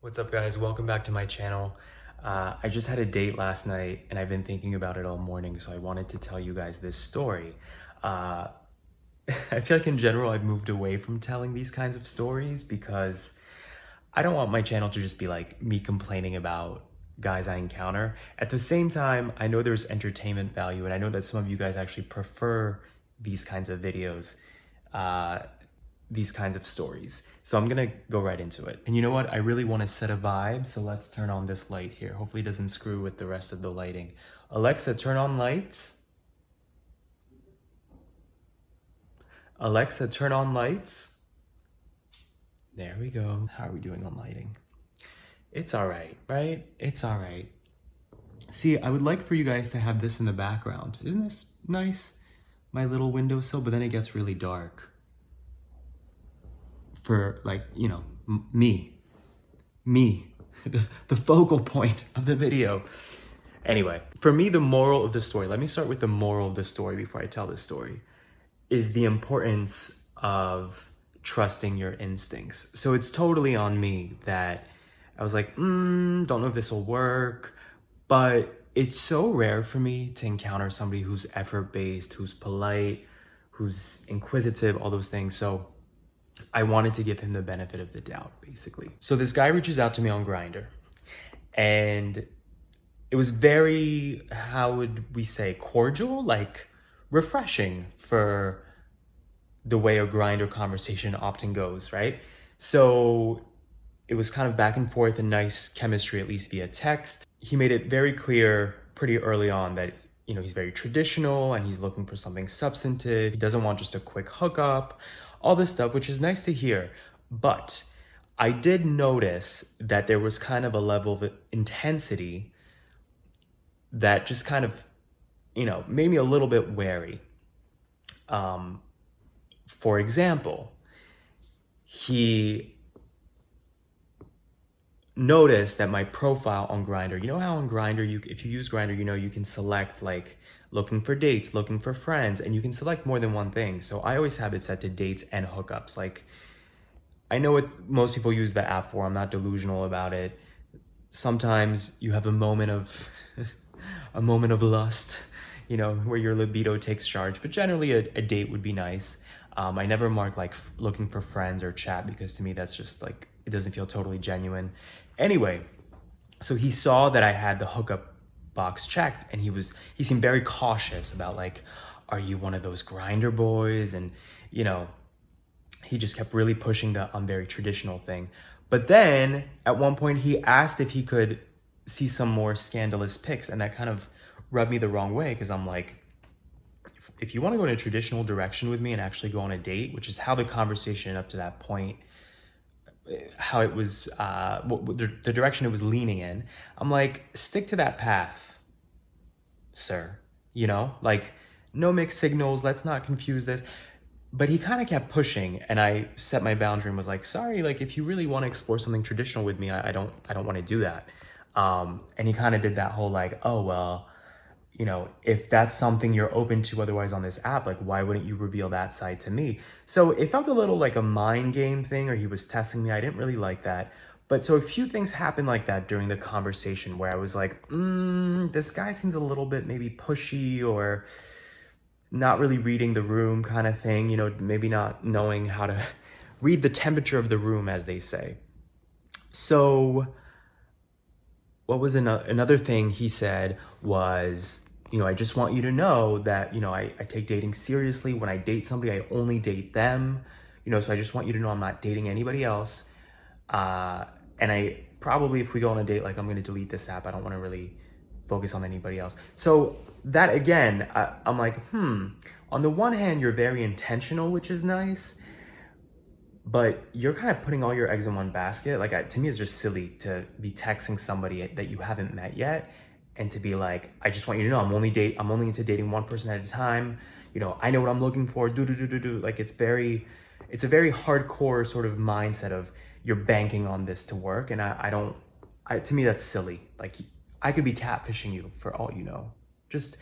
What's up, guys? Welcome back to my channel. I just had a date last night and I've been thinking about it all morning, so I wanted to tell you guys this story. Uh, I feel like in general I've moved away from telling these kinds of stories because I don't want my channel to just be like me complaining about guys I encounter. At the same time, I know there's entertainment value and I know that some of you guys actually prefer these kinds of videos, these kinds of stories. So I'm gonna go right into it. And you know what? I really wanna set a vibe, so let's turn on this light here. Hopefully it doesn't screw with the rest of the lighting. Alexa, turn on lights. Alexa, turn on lights. There we go. How are we doing on lighting? It's all right, right? It's all right. See, I would like for you guys to have this in the background. Isn't this nice? My little windowsill, but then it gets really dark. For like, you know, me, the focal point of the video. Anyway, for me, the moral of the story, let me start with the moral of the story before I tell this story, is the importance of trusting your instincts. So it's totally on me that I was like, don't know if this will work, but it's so rare for me to encounter somebody who's effort-based, who's polite, who's inquisitive, all those things. So I wanted to give him the benefit of the doubt, basically. So this guy reaches out to me on Grindr, and it was very, how would we say, cordial, like refreshing for the way a Grindr conversation often goes, right? So it was kind of back and forth and nice chemistry, at least via text. He made it very clear pretty early on that, you know, he's very traditional and he's looking for something substantive. He doesn't want just a quick hookup, all this stuff, which is nice to hear. But I did notice that there was kind of a level of intensity that just kind of, you know, made me a little bit wary. For example, he noticed that my profile on Grindr, you know how on Grindr, if you use Grindr, you know, you can select like looking for dates, looking for friends, and you can select more than one thing. So I always have it set to dates and hookups. Like, I know what most people use the app for. I'm not delusional about it. Sometimes you have a moment of a moment of lust, you know, where your libido takes charge, but generally a date would be nice. I never mark like looking for friends or chat because to me that's just like, it doesn't feel totally genuine. Anyway, so he saw that I had the hookup box checked and he seemed very cautious about like, are you one of those Grindr boys? And, you know, he just kept really pushing the I'm very traditional thing. But then at one point he asked if he could see some more scandalous pics, and that kind of rubbed me the wrong way because I'm like, if you want to go in a traditional direction with me and actually go on a date, which is how the conversation up to that point, how it was, the direction it was leaning in, I'm like, stick to that path, sir. You know, like no mixed signals, let's not confuse this. But he kind of kept pushing, and I set my boundary and was like, sorry, like if you really want to explore something traditional with me, I don't want to do that. And he kind of did that whole like, oh, well, you know, if that's something you're open to otherwise on this app, like why wouldn't you reveal that side to me? So it felt a little like a mind game thing, or he was testing me. I didn't really like that. But so a few things happened like that during the conversation where I was like, this guy seems a little bit maybe pushy or not really reading the room kind of thing, you know, maybe not knowing how to read the temperature of the room, as they say. So what was another thing he said was, you know, I just want you to know that, you know, I take dating seriously. When I date somebody, I only date them, you know, so I just want you to know I'm not dating anybody else. And I probably, if we go on a date, like I'm going to delete this app. I don't want to really focus on anybody else. So that again, I'm like, on the one hand, you're very intentional, which is nice, but you're kind of putting all your eggs in one basket. Like to me, it's just silly to be texting somebody that you haven't met yet and to be like, I just want you to know I'm only into dating one person at a time. You know, I know what I'm looking for. Like it's a very hardcore sort of mindset of you're banking on this to work. And to me, that's silly. Like I could be catfishing you for all you know. Just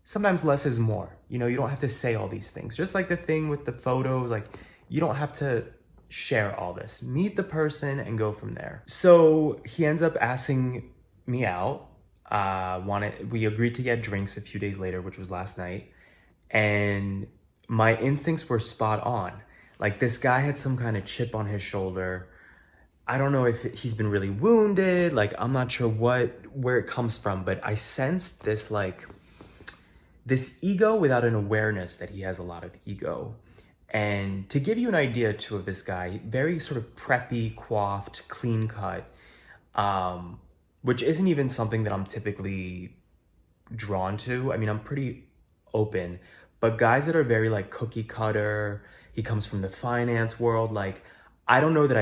sometimes less is more. You know, you don't have to say all these things. Just like the thing with the photos, like you don't have to share all this, meet the person and go from there. So he ends up asking me out. We agreed to get drinks a few days later, which was last night. And my instincts were spot on. Like, this guy had some kind of chip on his shoulder. I don't know if he's been really wounded. Like, I'm not sure where it comes from, but I sensed this, like, this ego without an awareness that he has a lot of ego. And to give you an idea too of this guy, very sort of preppy, coiffed, clean cut, which isn't even something that I'm typically drawn to. I mean, I'm pretty open, but guys that are very like cookie cutter, he comes from the finance world. Like, I don't know that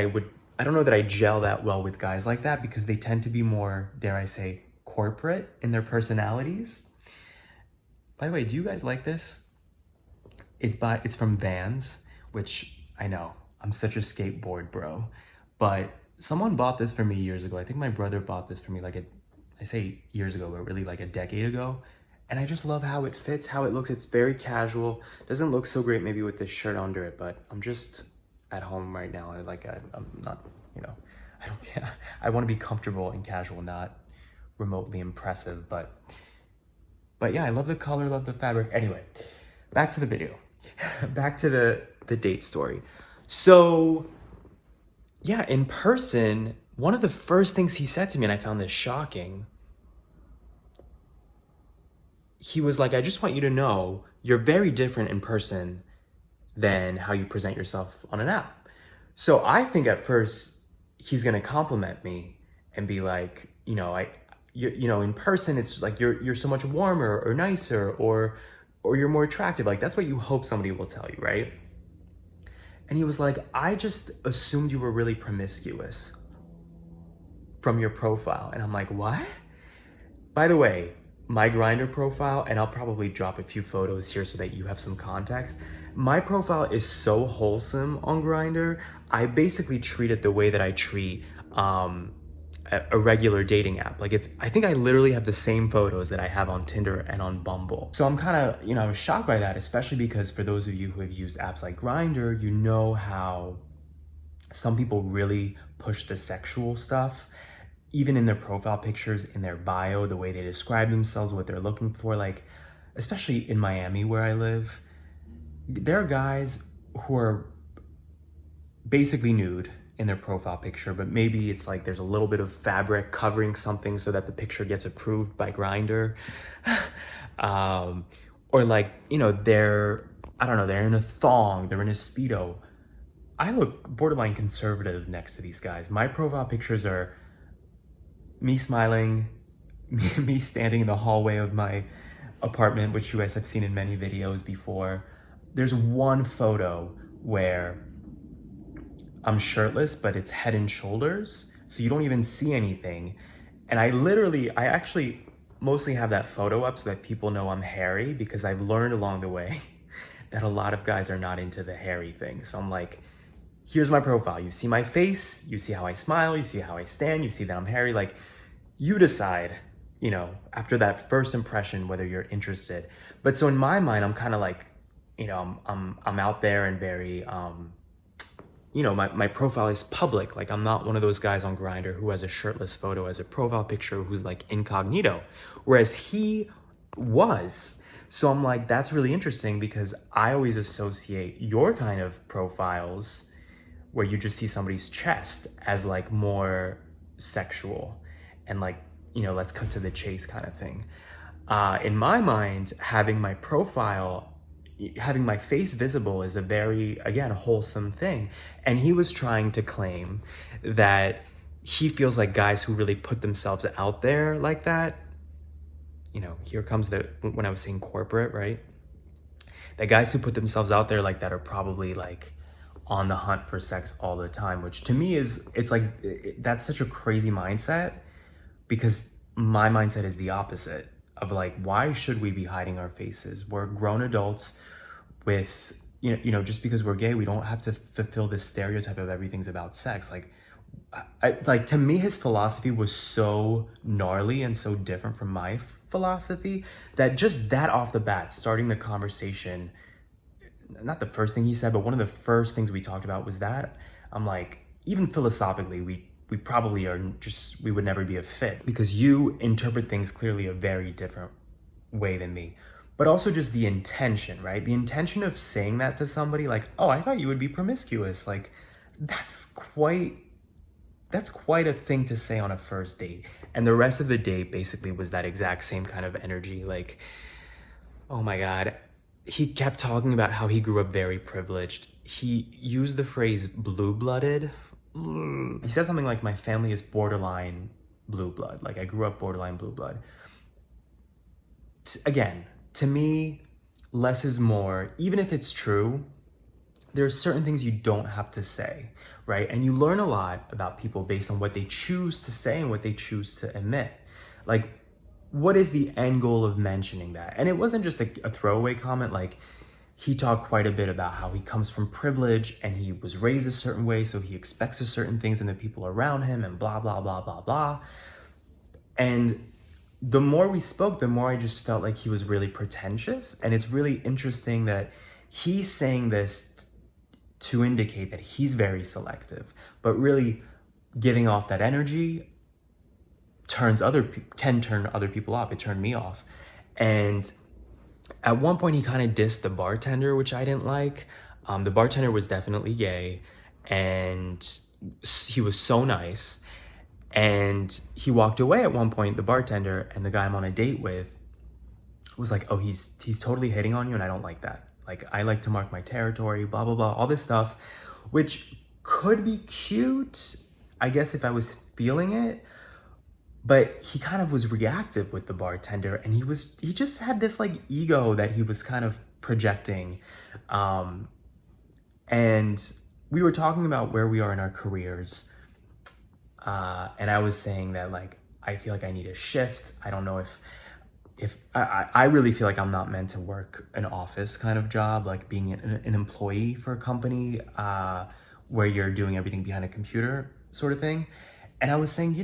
I gel that well with guys like that, because they tend to be more, dare I say, corporate in their personalities. By the way, do you guys like this? It's from Vans, which I know, I'm such a skateboard bro, but someone bought this for me years ago. I think my brother bought this for me I say years ago, but really like a decade ago. And I just love how it fits, how it looks. It's very casual. Doesn't look so great maybe with this shirt under it, but I'm just at home right now. I'm not, I don't care. I want to be comfortable and casual, not remotely impressive, but yeah, I love the color, love the fabric. Anyway, back to the video. Back to the date story. So yeah, in person, one of the first things he said to me, and I found this shocking, he was like, I just want you to know you're very different in person than how you present yourself on an app. So I think at first he's gonna compliment me and be like, in person, it's like you're so much warmer or nicer or you're more attractive. Like, that's what you hope somebody will tell you, right? And he was like, I just assumed you were really promiscuous from your profile. And I'm like, what? By the way, my Grindr profile, and I'll probably drop a few photos here so that you have some context. My profile is so wholesome on Grindr. I basically treat it the way that I treat a regular dating app. Like, I think I literally have the same photos that I have on Tinder and on Bumble. So I'm kind of, I was shocked by that, especially because for those of you who have used apps like Grindr, you know how some people really push the sexual stuff, even in their profile pictures, in their bio, the way they describe themselves, what they're looking for. Like, especially in Miami where I live, there are guys who are basically nude in their profile picture, but maybe it's like there's a little bit of fabric covering something so that the picture gets approved by Grindr. Or like, they're in a thong, they're in a Speedo. I look borderline conservative next to these guys. My profile pictures are me smiling, me standing in the hallway of my apartment, which you guys have seen in many videos before. There's one photo where I'm shirtless, but it's head and shoulders, so you don't even see anything. And I actually mostly have that photo up so that people know I'm hairy, because I've learned along the way that a lot of guys are not into the hairy thing. So I'm like, here's my profile. You see my face, you see how I smile, you see how I stand, you see that I'm hairy. Like, you decide, after that first impression, whether you're interested. But so in my mind, I'm kind of like, I'm out there and very, my profile is public. Like, I'm not one of those guys on Grindr who has a shirtless photo as a profile picture, who's like incognito, whereas he was. So I'm like, that's really interesting, because I always associate your kind of profiles where you just see somebody's chest as like more sexual and like, let's cut to the chase kind of thing. In my mind, having my face visible is a very, again, wholesome thing. And he was trying to claim that he feels like guys who really put themselves out there like that, here comes when I was saying corporate, right? That guys who put themselves out there like that are probably like on the hunt for sex all the time, which to me that's such a crazy mindset, because my mindset is the opposite of like, why should we be hiding our faces? We're grown adults with, just because we're gay, we don't have to fulfill this stereotype of everything's about sex. Like, to me, his philosophy was so gnarly and so different from my philosophy that just that off the bat, starting the conversation, not the first thing he said, but one of the first things we talked about was that I'm like, even philosophically, we probably are just, we would never be a fit because you interpret things clearly a very different way than me. But also just the intention, right? The intention of saying that to somebody, like, oh, I thought you would be promiscuous. Like, that's quite a thing to say on a first date. And the rest of the date basically was that exact same kind of energy. Like, oh my God. He kept talking about how he grew up very privileged. He used the phrase blue-blooded. He said something like, my family is borderline blue blood. Like, I grew up borderline blue blood. Again, to me, less is more. Even if it's true, there's certain things you don't have to say, right? And you learn a lot about people based on what they choose to say and what they choose to admit. Like, what is the end goal of mentioning that? And it wasn't just a throwaway comment. Like, he talked quite a bit about how he comes from privilege and he was raised a certain way, so he expects a certain things in the people around him and blah, blah, blah, blah, blah. And the more we spoke, the more I just felt like he was really pretentious. And it's really interesting that he's saying this to indicate that he's very selective, but really giving off that energy can turn other people off. It turned me off. And at one point he kind of dissed the bartender, which I didn't like. The bartender was definitely gay and he was so nice. And he walked away at one point, the bartender, and the guy I'm on a date with was like, oh, he's totally hitting on you and I don't like that. Like, I like to mark my territory, blah, blah, blah, all this stuff, which could be cute, I guess, if I was feeling it. But he kind of was reactive with the bartender and he just had this like ego that he was kind of projecting. And we were talking about where we are in our careers. And I was saying that, like, I feel like I need a shift. I don't know if I really feel like I'm not meant to work an office kind of job, like being an employee for a company where you're doing everything behind a computer sort of thing. And I was saying,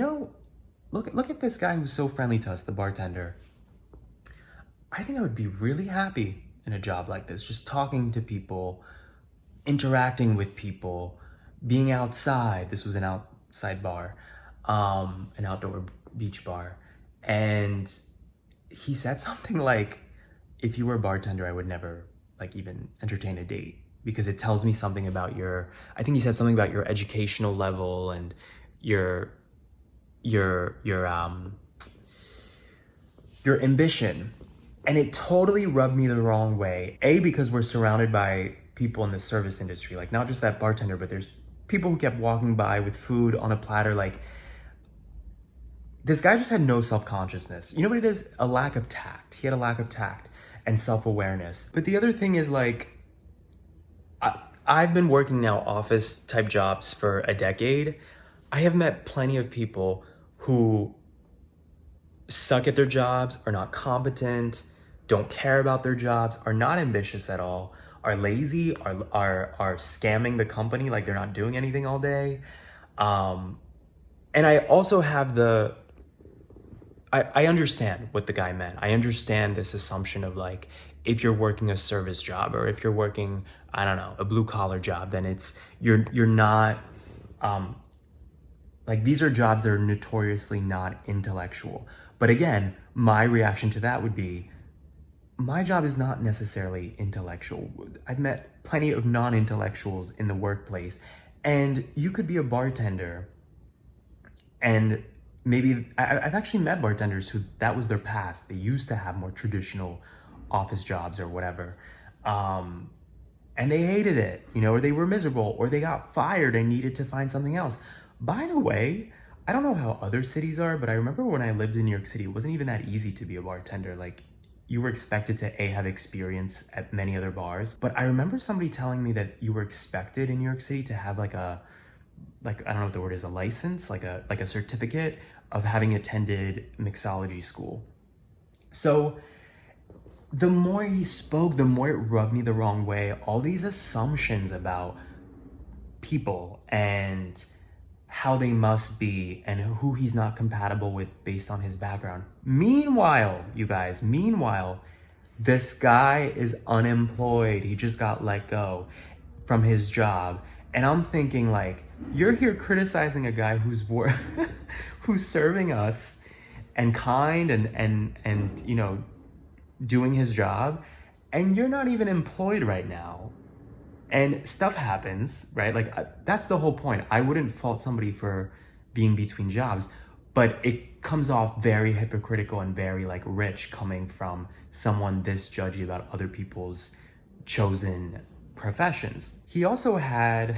look at this guy who's so friendly to us, the bartender. I think I would be really happy in a job like this, just talking to people, interacting with people, being outside. This was an outside bar, an outdoor beach bar. And he said something like, if you were a bartender, I would never like even entertain a date because it tells me something about I think he said something about your educational level and your ambition. And it totally rubbed me the wrong way. Because we're surrounded by people in the service industry, like not just that bartender, but there's people who kept walking by with food on a platter. Like, this guy just had no self-consciousness. You know what it is? A lack of tact. He had a lack of tact and self-awareness. But the other thing is, like, I've been working now office type jobs for a decade. I have met plenty of people who suck at their jobs, are not competent, don't care about their jobs, are not ambitious at all, are lazy, are scamming the company, like they're not doing anything all day. And I also have I understand what the guy meant. I understand this assumption of, like, if you're working a service job or if you're working, I don't know, a blue collar job, then you're not, like, these are jobs that are notoriously not intellectual. But again, my reaction to that would be, my job is not necessarily intellectual. I've met plenty of non-intellectuals in the workplace, and you could be a bartender and maybe I've actually met bartenders who that was their past. They used to have more traditional office jobs or whatever. And they hated it, or they were miserable, or they got fired and needed to find something else. By the way, I don't know how other cities are, but I remember when I lived in New York City, it wasn't even that easy to be a bartender. Like, you were expected to have experience at many other bars. But I remember somebody telling me that you were expected in New York City to have I don't know what the word is, a license, like a certificate of having attended mixology school. So the more he spoke, the more it rubbed me the wrong way. All these assumptions about people and how they must be and who he's not compatible with based on his background. Meanwhile, you guys, this guy is unemployed. He just got let go from his job. And I'm thinking like, you're here criticizing a guy who's who's serving us and kind and you know, doing his job, and you're not even employed right now. And stuff happens, right? Like that's the whole point. I wouldn't fault somebody for being between jobs, but it comes off very hypocritical and very like rich coming from someone this judgy about other people's chosen professions. He also had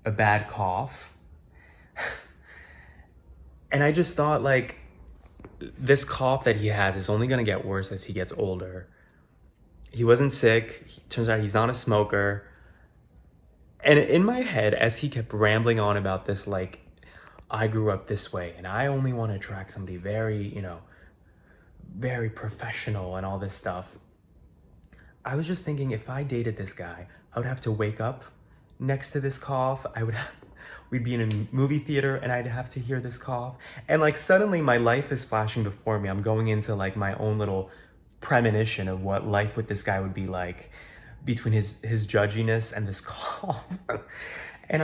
a bad cough. And I just thought like, this cough that he has is only gonna get worse as he gets older. He wasn't sick. Turns out he's not a smoker. And in my head, as he kept rambling on about this, like, I grew up this way and I only want to attract somebody very, you know, very professional and all this stuff, I was just thinking, if I dated this guy, I would have to wake up next to this cough. We'd be in a movie theater and I'd have to hear this cough. And like suddenly my life is flashing before me. I'm going into like my own little premonition of what life with this guy would be like between his judginess and this cough. And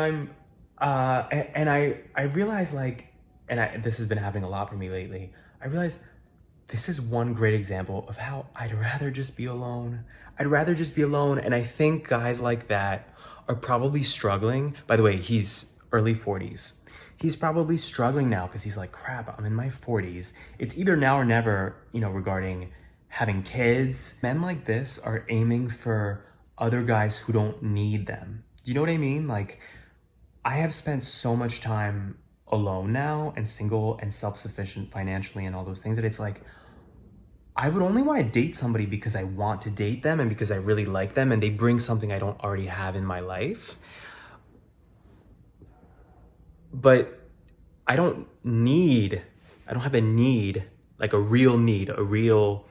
I realized like, this has been happening a lot for me lately. I realized this is one great example of how I'd rather just be alone. I'd rather just be alone. And I think guys like that are probably struggling. By the way, he's early 40s. He's probably struggling now because he's like, crap, I'm in my 40s. It's either now or never, you know, regarding having kids. Men like this are aiming for other guys who don't need them. Do you know what I mean? Like, I have spent so much time alone now and single and self-sufficient financially and all those things that it's like, I would only want to date somebody because I want to date them and because I really like them and they bring something I don't already have in my life. But I don't have a need, like a real need, a real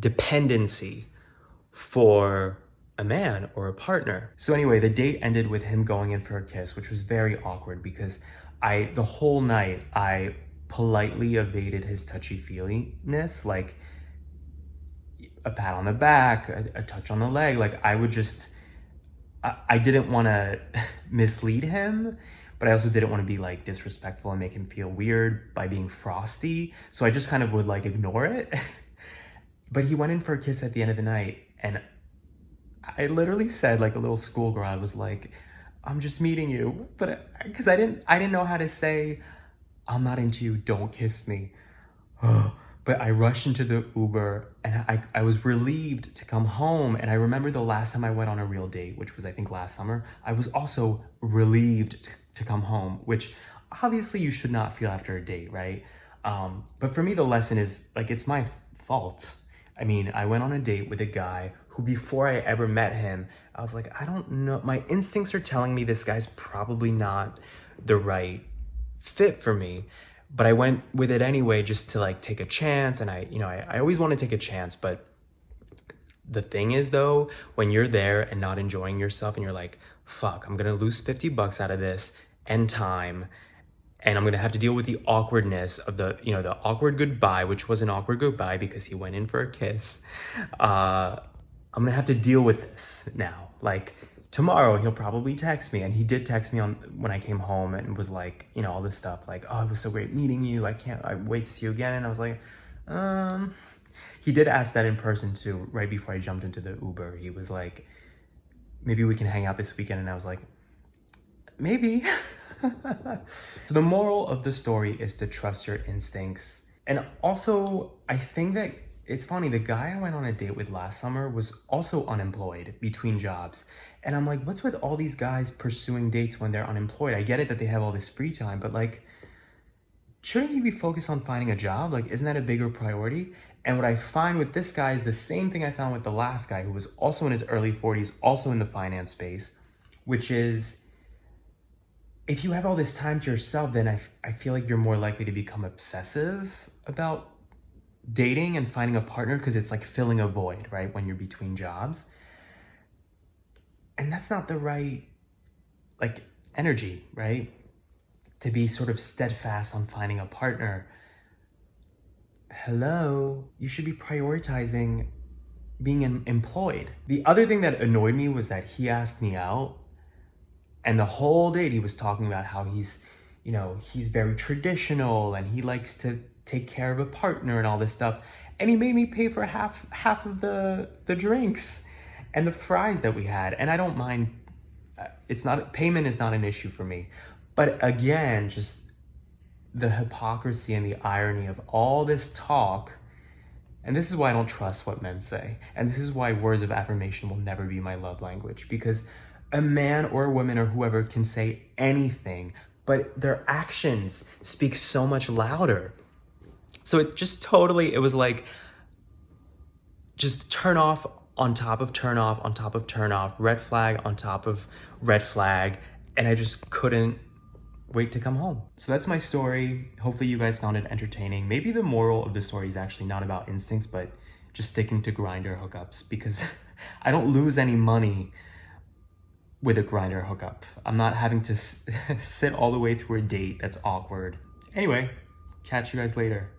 dependency for a man or a partner. So anyway, the date ended with him going in for a kiss, which was very awkward because the whole night I politely evaded his touchy-feeliness, like a pat on the back, a touch on the leg. Like I didn't want to mislead him, but I also didn't want to be like disrespectful and make him feel weird by being frosty. So I just kind of would like ignore it. But he went in for a kiss at the end of the night and I literally said like a little schoolgirl, I was like, I'm just meeting you. But because I didn't know how to say, I'm not into you, don't kiss me. But I rushed into the Uber and I was relieved to come home. And I remember the last time I went on a real date, which was I think last summer, I was also relieved to come home, which obviously you should not feel after a date, right? But for me, the lesson is like, it's my fault. I mean, I went on a date with a guy who before I ever met him, I was like, I don't know. My instincts are telling me this guy's probably not the right fit for me, but I went with it anyway just to like take a chance. And I always want to take a chance, but the thing is though, when you're there and not enjoying yourself and you're like, fuck, I'm gonna lose $50 out of this and time, and I'm gonna have to deal with the awkwardness of the awkward goodbye, which was an awkward goodbye because he went in for a kiss. I'm gonna have to deal with this now. Like tomorrow he'll probably text me, and he did text me when I came home and was like, you know, all this stuff like, oh, it was so great meeting you. I wait to see you again. And I was like, he did ask that in person too, right before I jumped into the Uber. He was like, maybe we can hang out this weekend. And I was like, maybe. So the moral of the story is to trust your instincts. And also, I think that it's funny, the guy I went on a date with last summer was also unemployed between jobs. And I'm like, what's with all these guys pursuing dates when they're unemployed? I get it that they have all this free time, but like, shouldn't you be focused on finding a job? Like, isn't that a bigger priority? And what I find with this guy is the same thing I found with the last guy who was also in his early 40s, also in the finance space, which is, if you have all this time to yourself, then I feel like you're more likely to become obsessive about dating and finding a partner because it's like filling a void, right? When you're between jobs. And that's not the right, like, energy, right? To be sort of steadfast on finding a partner. Hello, you should be prioritizing employed. The other thing that annoyed me was that he asked me out, and the whole date he was talking about how he's very traditional and he likes to take care of a partner and all this stuff. And he made me pay for half of the drinks and the fries that we had. And I don't mind. Payment is not an issue for me. But again, just the hypocrisy and the irony of all this talk. And this is why I don't trust what men say. And this is why words of affirmation will never be my love language, because a man or a woman or whoever can say anything, but their actions speak so much louder. So it was like just turn off on top of turn off on top of turn off, red flag on top of red flag. And I just couldn't wait to come home. So that's my story. Hopefully you guys found it entertaining. Maybe the moral of the story is actually not about instincts, but just sticking to Grindr hookups, because I don't lose any money with a Grindr hookup. I'm not having to sit all the way through a date that's awkward. Anyway, catch you guys later.